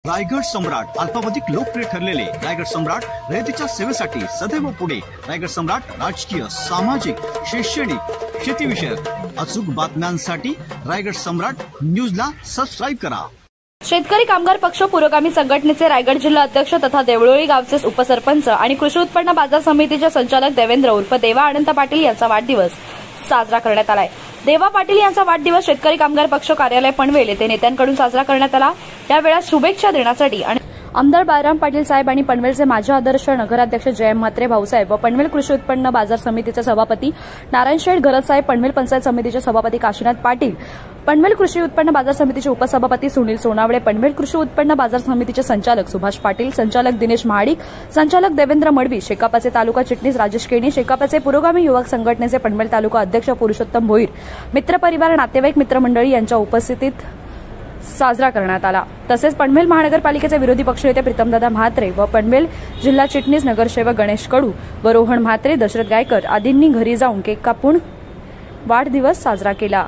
रायगड सम्राट अल्पावधीत लोकप्रिय ठरलेले रायगड सम्राट रयतेच्या सेवेसाठी सदैव पुढे। रायगड सम्राट राजकीय, सामाजिक, शैक्षणिक, शेतीविषयक अचूक बातम्यांसाठी रायगड सम्राट न्यूजला सबस्क्राइब करा। शेतकरी कामगार पक्ष पुरोगामी संघटनेचे रायगड जिल्हा अध्यक्ष तथा देवळोळी गावचे उपसरपंच आणि कृषी उत्पन्न बाजार समितीचे संचालक देवेंद्र उर्फ देवा अनंत पाटील यांचा वाढदिवस साजरा करण्यात आलाय। देवा पाटील यांचा वाढदिवस शेतकरी कामगार पक्ष कार्यालय पनवेल येथे नेत्यांकडून साजरा करण्यात आला। या वेळा शुभेच्छा देण्यासाठी आमदार बाळराम पाटील साहेब आणि पनवेलचे माजी आदर्श नगराध्यक्ष जयम म्हात्रे भाऊसाहेब व पनवेल कृषी उत्पन्न बाजार समितीचे सभापती नारायण शेठ गरज साहेब, पनवेल पंचायत समितीचे सभापती काशीनाथ पाटील, पनवेल कृषी उत्पन्न बाजार समितीचे उपसभापती सुनील सोनावळे, पनवेल कृषी उत्पन्न बाजार समितीचे संचालक सुभाष पाटील, संचालक दिनेश महाडिक, संचालक देवेंद्र मडवी, शेकापचे तालुका चिटणीस राजेश केणी, शेकापचे पुरोगामी युवक संघटनेचे पनवेल तालुका अध्यक्ष पुरुषोत्तम भोईर, मित्रपरिवार, नातेवाईक, मित्रमंडळी यांच्या उपस्थितीत साजरा करण्यात आला। तसेच पनवेल महानगरपालिकेचे विरोधी पक्षनेते प्रीतमदादा म्हात्रे व पनवेल जिल्हा चिटणीस नगरसेवक गणेश कडू व रोहन म्हात्रे, दशरथ गायकर आदींनी घरी जाऊन केक कापून वाढदिवस साजरा केला।